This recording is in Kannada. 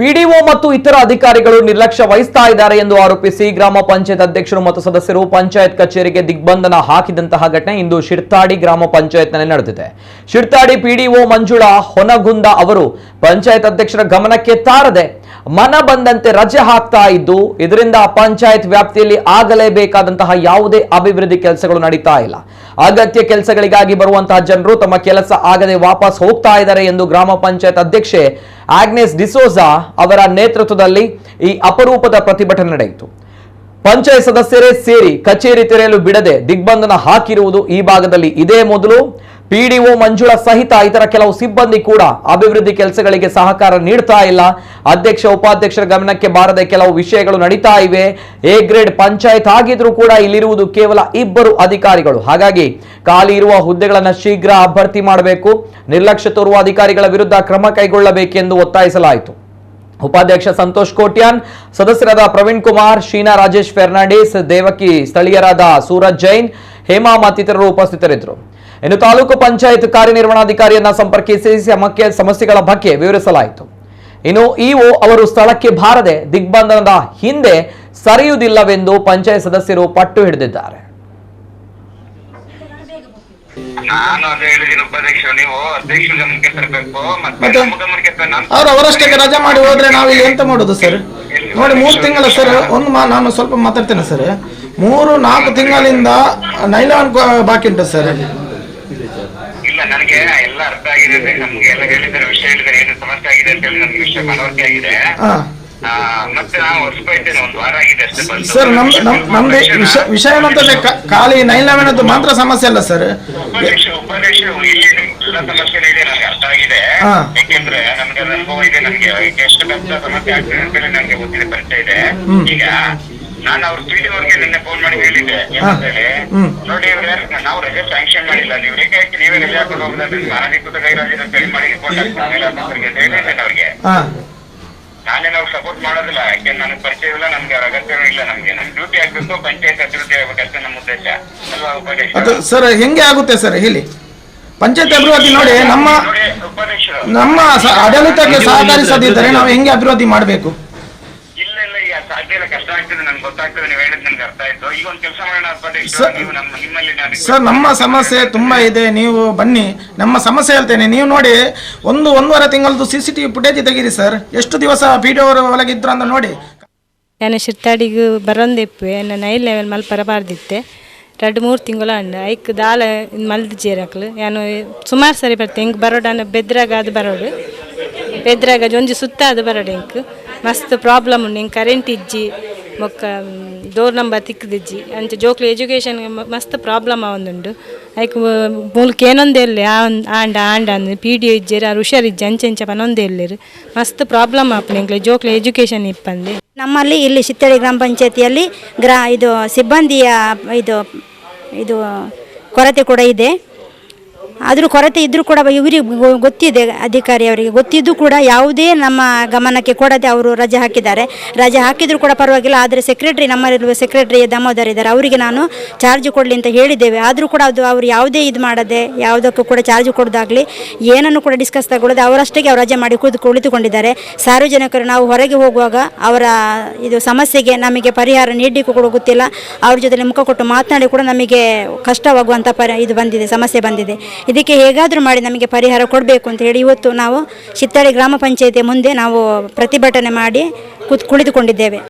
ಪಿಡಿಒ ಮತ್ತು ಇತರ ಅಧಿಕಾರಿಗಳು ನಿರ್ಲಕ್ಷ್ಯ ವಹಿಸ್ತಾ ಇದ್ದಾರೆ ಎಂದು ಆರೋಪಿಸಿ ಗ್ರಾಮ ಪಂಚಾಯತ್ ಅಧ್ಯಕ್ಷರು ಮತ್ತು ಸದಸ್ಯರು ಪಂಚಾಯತ್ ಕಚೇರಿಗೆ ದಿಗ್ಬಂಧನ ಹಾಕಿದಂತಹ ಘಟನೆ ಇಂದು ಶಿರ್ತಾಡಿ ಗ್ರಾಮ ಪಂಚಾಯತ್ನಲ್ಲಿ ನಡೆದಿದೆ. ಶಿರ್ತಾಡಿ ಪಿಡಿಒ ಮಂಜುಳಾ ಹೊನಗುಂದ ಅವರು ಪಂಚಾಯತ್ ಅಧ್ಯಕ್ಷರ ಗಮನಕ್ಕೆ ತಾರದೆ ಮನ ಬಂದಂತೆ ರಜೆ ಹಾಕ್ತಾ ಇದ್ದು, ಇದರಿಂದ ಪಂಚಾಯತ್ ವ್ಯಾಪ್ತಿಯಲ್ಲಿ ಆಗಲೇಬೇಕಾದಂತಹ ಯಾವುದೇ ಅಭಿವೃದ್ಧಿ ಕೆಲಸಗಳು ನಡೀತಾ ಇಲ್ಲ. ಅಗತ್ಯ ಕೆಲಸಗಳಿಗಾಗಿ ಬರುವಂತಹ ಜನರು ತಮ್ಮ ಕೆಲಸ ಆಗದೆ ವಾಪಸ್ ಹೋಗ್ತಾ ಇದ್ದಾರೆ ಎಂದು ಗ್ರಾಮ ಪಂಚಾಯತ್ ಅಧ್ಯಕ್ಷೆ ಆಗ್ನೆಸ್ ಡಿಸೋಜಾ ಅವರ ನೇತೃತ್ವದಲ್ಲಿ ಈ ಅಪರೂಪದ ಪ್ರತಿಭಟನೆ ನಡೆಯಿತು. ಪಂಚಾಯತ್ ಸದಸ್ಯರೇ ಸೇರಿ ಕಚೇರಿ ತೆರೆಯಲು ಬಿಡದೆ ದಿಗ್ಬಂಧನ ಹಾಕಿರುವುದು ಈ ಭಾಗದಲ್ಲಿ ಇದೇ ಮೊದಲು. ಪಿಡಿಒ ಮಂಜುಳಾ ಸಹಿತ ಇತರ ಕೆಲವು ಸಿಬ್ಬಂದಿ ಕೂಡ ಅಭಿವೃದ್ಧಿ ಕೆಲಸಗಳಿಗೆ ಸಹಕಾರ ನೀಡ್ತಾ ಇಲ್ಲ. ಅಧ್ಯಕ್ಷ ಉಪಾಧ್ಯಕ್ಷರ ಗಮನಕ್ಕೆ ಬಾರದೆ ಕೆಲವು ವಿಷಯಗಳು ನಡೀತಾ ಇವೆ. ಎ ಗ್ರೇಡ್ ಪಂಚಾಯತ್ ಆಗಿದ್ರೂ ಕೂಡ ಇಲ್ಲಿರುವುದು ಕೇವಲ 2 ಅಧಿಕಾರಿಗಳು. ಹಾಗಾಗಿ ಖಾಲಿ ಇರುವ ಹುದ್ದೆಗಳನ್ನು ಶೀಘ್ರ ಭರ್ತಿ ಮಾಡಬೇಕು, ನಿರ್ಲಕ್ಷ್ಯ ತೋರುವ ಅಧಿಕಾರಿಗಳ ವಿರುದ್ಧ ಕ್ರಮ ಕೈಗೊಳ್ಳಬೇಕೆಂದು ಒತ್ತಾಯಿಸಲಾಯಿತು. ಉಪಾಧ್ಯಕ್ಷ ಸಂತೋಷ್ ಕೋಟ್ಯಾನ್, ಸದಸ್ಯರಾದ ಪ್ರವೀಣ್ ಕುಮಾರ್, ಶೀನಾ ರಾಜೇಶ್ ಫೆರ್ನಾಂಡಿಸ್, ದೇವಕಿ, ಸ್ಥಳೀಯರಾದ ಸೂರಜ್ ಜೈನ್, ಹೇಮಾ ಮತ್ತಿತರರು ಉಪಸ್ಥಿತರಿದ್ದರು. ಇನ್ನು ತಾಲೂಕು ಪಂಚಾಯತ್ ಕಾರ್ಯನಿರ್ವಹಣಾಧಿಕಾರಿಯನ್ನ ಸಂಪರ್ಕಿಸಿ ಸಮಸ್ಯೆಗಳ ಬಗ್ಗೆ ವಿವರಿಸಲಾಯಿತು. ಇನ್ನು ಇಒ ಅವರು ಸ್ಥಳಕ್ಕೆ ಬಾರದೆ ದಿಗ್ಬಂಧನದ ಹಿಂದೆ ಸರಿಯುವುದಿಲ್ಲವೆಂದು ಪಂಚಾಯತ್ ಸದಸ್ಯರು ಪಟ್ಟು ಹಿಡಿದಿದ್ದಾರೆ. ನಾನು ಅದೇ ಹೇಳಿದ್ದೀನಿ ಉಪಾಧ್ಯಕ್ಷರು, ನೀವು ಅಧ್ಯಕ್ಷರ ಗಮನಕ್ಕೆ ತರಬೇಕು. ಮತ್ತೆ ಅವ್ರು ಅವರಷ್ಟೇ ರಜೆ ಮಾಡಿ ಹೋದ್ರೆ ನಾವು ಇಲ್ಲಿ ಎಂತ ಮಾಡೋದು ಸರ್? ನೋಡಿ 3 ತಿಂಗಳ ಸರ್, ನಾನು ಸ್ವಲ್ಪ ಮಾತಾಡ್ತೇನೆ ಸರ್. 3-4 ತಿಂಗಳಿಂದ ನೈಲಾನ್ ಬಾಕಿ ಉಂಟು ಸರ್. ಇಲ್ಲ, ನನಗೆ ಎಲ್ಲ ಅರ್ಥ ಆಗಿದೆ. ನಮ್ಗೆ ಎಲ್ಲ ಹೇಳಿದ್ದಾರೆ, ವಿಷಯ ಹೇಳಿದ್ದಾರೆ, ಏನು ಸಮಸ್ಯೆ ಆಗಿದೆ ಅಂತ ಹೇಳಿ ನಮ್ಗೆ ವಿಷಯ ಮನವರಿಕೆ ಆಗಿದೆ. ಮತ್ತೆ ನಾವು ಹೊಸಬೈತೇನೆ, 1 ವಾರ ಆಗಿದೆ ಅಷ್ಟೇ ಸರ್. ನಮ್ದು ವಿಷಯ ಏನಂತಂದ್ರೆ ಖಾಲಿ 911 ಮಾತ್ರ ಸಮಸ್ಯೆ ಅಲ್ಲ ಸರ್. ಉಪಾಧ್ಯಕ್ಷರು ಇಲ್ಲಿ ಎಲ್ಲ ಸಮಸ್ಯೆ ಇದೆ, ನನಗೆ ಅರ್ಥ ಆಗಿದೆ. ಯಾಕೆಂದ್ರೆ ನಮ್ಗೆ ಅನುಭವ ಇದೆ, ನಮ್ಗೆ ಎಷ್ಟು ಕಷ್ಟ ಸಮಸ್ಯೆ ಆಗ್ತದೆ ಅಂತ ಹೇಳಿ ನಮ್ಗೆ ಗೊತ್ತಿದೆ, ಪರಿಚಯ ಇದೆ. ಈಗ ನಾನು ಅವ್ರ ಪಿಡಿಒಗೆ ನಿನ್ನೆ ಫೋನ್ ಮಾಡಿ ಹೇಳಿದ್ದೆ, ಏನಂತ ಹೇಳಿ, ನೋಡಿ ಇವ್ರೆ ನಾವು ರಜೆ ಸ್ಯಾಂಕ್ಷನ್ ಮಾಡಿಲ್ಲ, ನೀವು ಏಕಾಏಕಿ ನೀವೇ ರಜೆ ಹಾಕೊಂಡು ಹೋಗೋದಾದ್ರೆ ಅನಧಿಕೃತ ಗೈರಾಜೆ ಅಂತ ಹೇಳಿ ಮಾಡಿ ರಿಪೋರ್ಟ್ ಹಾಕ್ತಾರೆ ಅಂತ ಹೇಳಿದ್ದೇನೆ ಅವ್ರಿಗೆ. ನಾನೇನು ಅವ್ರು ಸಪೋರ್ಟ್ ಮಾಡೋದಿಲ್ಲ, ಯಾಕೆ ನನಗೆ ಪರಿಚಯ ಇಲ್ಲ, ನಮ್ಗೆ ಅವ್ರ ಅಗತ್ಯವೂ ಇಲ್ಲ. ನಮ್ಗೆ ನಮ್ ಡ್ಯೂಟಿ ಆಗ್ಬೇಕು, ಪಂಚಾಯತ್ ಅಭಿವೃದ್ಧಿ ಆಗ್ಬೇಕಂತ ನಮ್ಮ ಉದ್ದೇಶ ಅಲ್ವಾ ಉಪಾಧ್ಯಕ್ಷ? ಸರ್ ಹೆಂಗೆ ಆಗುತ್ತೆ ಸರ್ ಹೇಳಿ? ಪಂಚಾಯತ್ ಅಭಿವೃದ್ಧಿ ನೋಡಿ, ನಮ್ಮ ಆಡಳಿತಕ್ಕೆ ಸಹಕರಿಸದಿದ್ದರೆ ನಾವು ಹೆಂಗೆ ಅಭಿವೃದ್ಧಿ ಮಾಡಬೇಕು? ಸಾಧ್ಯ ಇಲ್ಲ, ಕಷ್ಟ ಆಗ್ತದೆ, ನನ್ಗೆ ಗೊತ್ತಾಗ್ತದೆ. ನೀವು ಹೇಳಿದ್ ನನ್ಗೆ ಅರ್ಥ ಆಯ್ತು. ಈಗ ಒಂದು ಕೆಲಸ ಮಾಡೋಣ ಉಪಾಧ್ಯಕ್ಷ, ನೀವು ನಿಮ್ಮಲ್ಲಿ ಸರ್ ನಮ್ಮ ಸಮಸ್ಯೆ ತುಂಬಾ ಇದೆ, ನೀವು ಬನ್ನಿ, ನಮ್ಮ ಸಮಸ್ಯೆ ಹೇಳ್ತೇನೆ. ನೀವು ನೋಡಿ 1-1.5 ತಿಂಗಳದ್ದು CCTV ಫುಟೇಜ್ ತೆಗೀರಿ ಸರ್. ಎಷ್ಟು ದಿವಸ ಪಿಡಿಒ ಒಳಗಿದ್ರು ಅಂತ ನೋಡಿ. ನಾನು ಶಿರ್ತಾಡಿಗೆ ಬರೋಂದಿಪ್ಪೆ ನೈಲ್ ಲೆವೆಲ್ ಮಲ್ ಬರಬಾರ್ದಿತ್ತೆ. 2-3 ತಿಂಗಳು ಅಂಡ ಐಕ್ ದಾಲ ಮಲ್ದು ಜೇರಕ್ಲು ನಾನು ಸುಮಾರು ಸರಿ ಬರ್ತೇನೆ. ಹಿಂಗೆ ಬರೋಡು ಅನ್ನ ಬೆದ್ರಾಗ ಅದು ಬರೋಡು, ಬೆದ್ರಾಗ ಒಂಜಿ ಸುತ್ತ ಅದು ಬರೋಡು. ಇಂಕ್ ಮಸ್ತ್ ಪ್ರಾಬ್ಲಮ್ ಉಂಡು. ಹಿಂಗೆ ಕರೆಂಟ್ ಇಜ್ಜಿ ಮೊಕ್ಕ ಡೋರ್ ನಂಬರ್ ತಿಕ್ಕದಿಜ್ಜಿ ಅಂಚೆ ಜೋಕ್ಲು ಎಜುಕೇಷನ್ ಮಸ್ತ್ ಪ್ರಾಬ್ಲಮ್ ಆವೊಂದುಂಡು. ಐಕ್ ಮೂಲಕ ಏನೊಂದೇ ಇಲ್ಲ ಆಂಡ ಅಂದು PDO ಇಜ್ಜೇರು ಅವ್ರು ಹುಷಾರಿಜ್ಜಿ ಅಂಚೆ ಪನೊಂದೇ ಇಲ್ಲೇರು ಮಸ್ತ್ ಪ್ರಾಬ್ಲಮ್ ಆಪನೆ ಜೋಕ್ಲು ಎಜುಕೇಷನ್ ಇಪ್ಪಂದೆ. ನಮ್ಮಲ್ಲಿ ಇಲ್ಲಿ ಶಿರ್ತಾಡಿ ಗ್ರಾಮ ಪಂಚಾಯತಿಯಲ್ಲಿ ಇದು ಸಿಬ್ಬಂದಿಯ ಇದು ಕೊರತೆ ಕೂಡ ಇದೆ. ಆದರೂ ಕೊರತೆ ಇದ್ದರೂ ಕೂಡ ಇವರಿಗೆ ಗೊತ್ತಿದೆ, ಅಧಿಕಾರಿಯವರಿಗೆ ಗೊತ್ತಿದ್ದು ಕೂಡ ಯಾವುದೇ ನಮ್ಮ ಗಮನಕ್ಕೆ ಕೊಡದೆ ಅವರು ರಜೆ ಹಾಕಿದ್ದಾರೆ. ರಜೆ ಹಾಕಿದರೂ ಕೂಡ ಪರವಾಗಿಲ್ಲ, ಆದರೆ ಸೆಕ್ರೆಟ್ರಿ, ನಮ್ಮಲ್ಲಿರುವ ಸೆಕ್ರೆಟ್ರಿ ದಾಮೋದರ್ ಇದ್ದಾರೆ, ಅವರಿಗೆ ನಾನು ಚಾರ್ಜ್ ಕೊಡಲಿ ಅಂತ ಹೇಳಿದ್ದೇವೆ. ಆದರೂ ಕೂಡ ಅದು ಅವರು ಯಾವುದೇ ಇದು ಮಾಡದೆ, ಯಾವುದಕ್ಕೂ ಕೂಡ ಚಾರ್ಜ್ ಕೊಡೋದಾಗಲಿ ಏನನ್ನು ಕೂಡ ಡಿಸ್ಕಸ್ ತಗೊಳ್ಳದೆ ಅವರಷ್ಟೇ ಅವರು ರಜೆ ಮಾಡಿ ಕುಳಿತುಕೊಂಡಿದ್ದಾರೆ. ಸಾರ್ವಜನಿಕರು ನಾವು ಹೊರಗೆ ಹೋಗುವಾಗ ಅವರ ಇದು ಸಮಸ್ಯೆಗೆ ನಮಗೆ ಪರಿಹಾರ ನೀಡಲಿಕ್ಕೂ ಕೂಡ ಗೊತ್ತಿಲ್ಲ. ಅವ್ರ ಜೊತೆ ಮುಖ ಕೊಟ್ಟು ಮಾತನಾಡಿ ಕೂಡ ನಮಗೆ ಕಷ್ಟವಾಗುವಂಥ ಇದು ಬಂದಿದೆ, ಸಮಸ್ಯೆ ಬಂದಿದೆ. ಇದಕ್ಕೆ ಹೇಗಾದರೂ ಮಾಡಿ ನಮಗೆ ಪರಿಹಾರ ಕೊಡಬೇಕು ಅಂತ ಹೇಳಿ ಇವತ್ತು ನಾವು ಶಿರ್ತಾಡಿ ಗ್ರಾಮ ಪಂಚಾಯತಿಯ ಮುಂದೆ ನಾವು ಪ್ರತಿಭಟನೆ ಮಾಡಿ ಕುಳಿತುಕೊಂಡಿದ್ದೇವೆ.